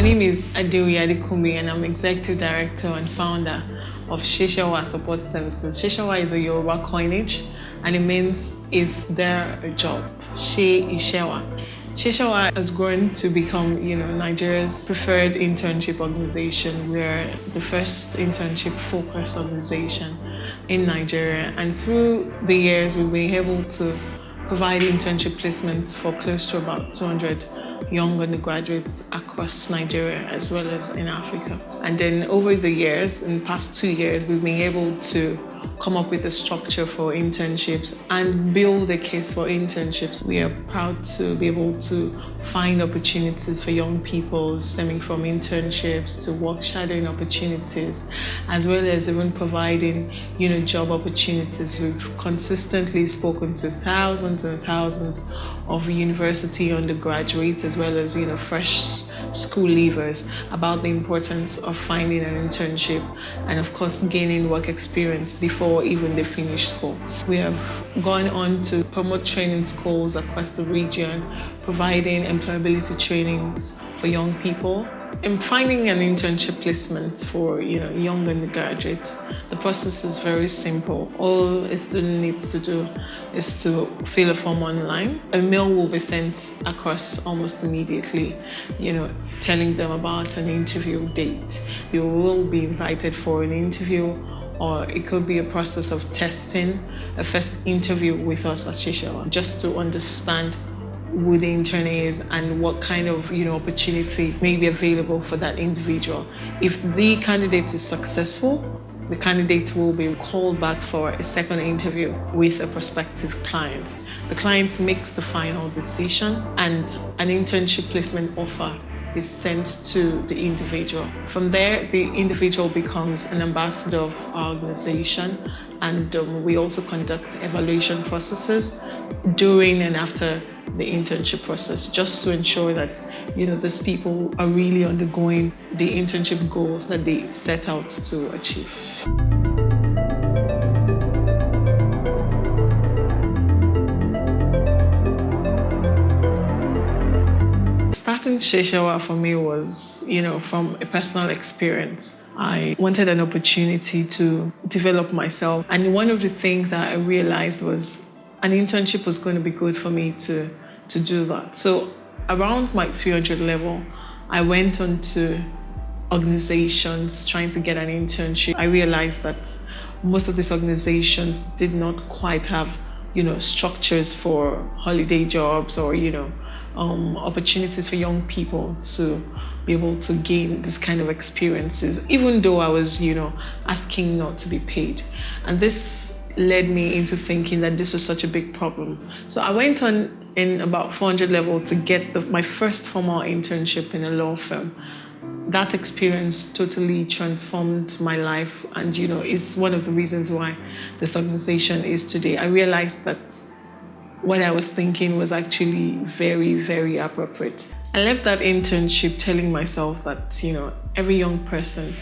name is Adekunbi and I'm Executive Director and Founder of Sesewa Support Services. Sesewa is a Yoruba coinage and it means is there a job? She Ishewa. Sesewa has grown to become, Nigeria's preferred internship organization. We're the first internship focused organization in Nigeria, and through the years we've been able to provide internship placements for close to about 200 young undergraduates across Nigeria as well as in Africa. And then over the years, in the past 2 years, we've been able to come up with a structure for internships and build a case for internships. We are proud to be able to find opportunities for young people stemming from internships to work shadowing opportunities, as well as even providing, job opportunities. We've consistently spoken to thousands and thousands of university undergraduates as well as, fresh school leavers about the importance of finding an internship and of course gaining work experience before even they finish school. We have gone on to promote training schools across the region, providing employability trainings for young people. In finding an internship placement for young undergraduates, the process is very simple. All a student needs to do is to fill a form online. A mail will be sent across almost immediately, telling them about an interview date. You will be invited for an interview, or it could be a process of testing, a first interview with us at Sesewa, just to understand who the intern is and what kind of opportunity may be available for that individual. If the candidate is successful, the candidate will be called back for a second interview with a prospective client. The client makes the final decision and an internship placement offer is sent to the individual. From there, the individual becomes an ambassador of our organization, and we also conduct evaluation processes during and after the internship process, just to ensure that these people are really undergoing the internship goals that they set out to achieve. Starting Sesewa for me was, from a personal experience. I wanted an opportunity to develop myself, and one of the things that I realized was an internship was going to be good for me to do that. So around my 300 level, I went on to organizations trying to get an internship. I realized that most of these organizations did not quite have structures for holiday jobs or opportunities for young people to be able to gain this kind of experiences, even though I was asking not to be paid. And this led me into thinking that this was such a big problem. So I went on in about 400 level to get my first formal internship in a law firm. That experience totally transformed my life and, is one of the reasons why this organization is today. I realized that what I was thinking was actually very, very appropriate. I left that internship telling myself that, every young person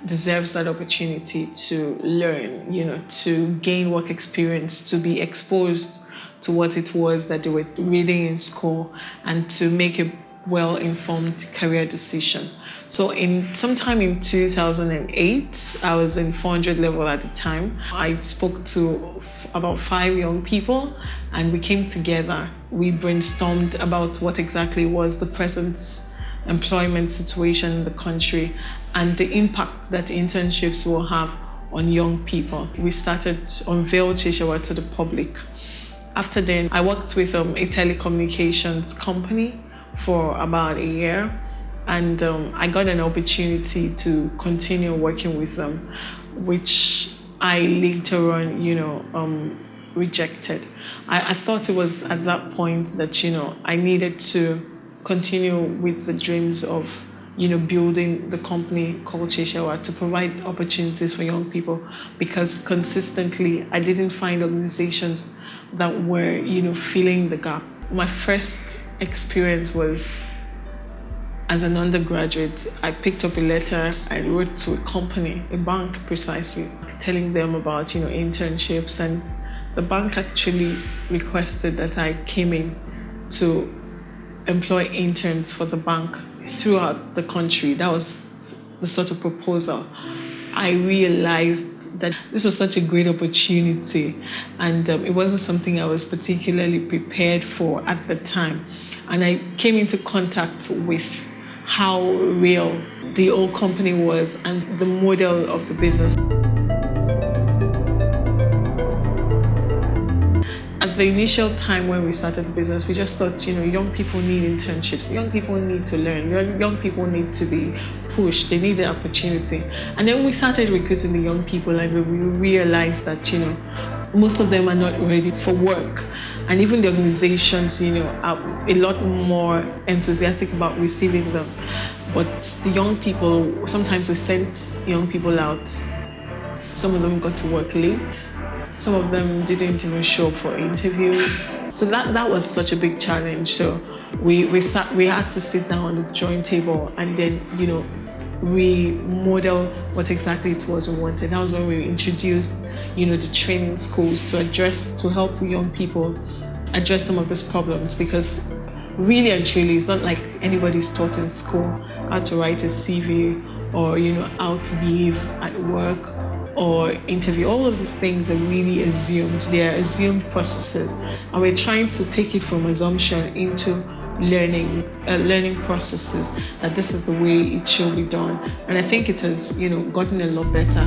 deserves that opportunity to learn, to gain work experience, to be exposed to what it was that they were reading in school and to make a well-informed career decision. So sometime in 2008, I was in 400 level at the time. I spoke to about 5 young people and we came together. We brainstormed about what exactly was the present employment situation in the country and the impact that internships will have on young people. We started to unveil Sesewa to the public. After then, I worked with a telecommunications company for about a year, and I got an opportunity to continue working with them, which I later on, rejected. I thought it was at that point that, I needed to continue with the dreams of, building the company called Sesewa to provide opportunities for young people, because consistently I didn't find organizations that were, filling the gap. My first experience was as an undergraduate. I picked up a letter I wrote to a company, a bank precisely, telling them about, internships, and the bank actually requested that I came in to employ interns for the bank throughout the country. That was the sort of proposal. I realized that this was such a great opportunity, and it wasn't something I was particularly prepared for at the time. And I came into contact with how real the old company was and the model of the business. At the initial time when we started the business, we just thought, young people need internships, young people need to learn, young people need to be pushed, they need the opportunity. And then we started recruiting the young people, and we realized that, most of them are not ready for work. And even the organizations, are a lot more enthusiastic about receiving them. But the young people, sometimes we sent young people out. Some of them got to work late. Some of them didn't even show up for interviews. So that was such a big challenge. So we had to sit down on the drawing table and then, remodel what exactly it was we wanted. That was when we introduced, the training schools to help the young people address some of these problems, because really and truly, it's not like anybody's taught in school how to write a CV or, how to behave at work or interview. All of these things are really assumed. They are assumed processes, and we're trying to take it from assumption into learning processes, that this is the way it should be done. And I think it has, gotten a lot better.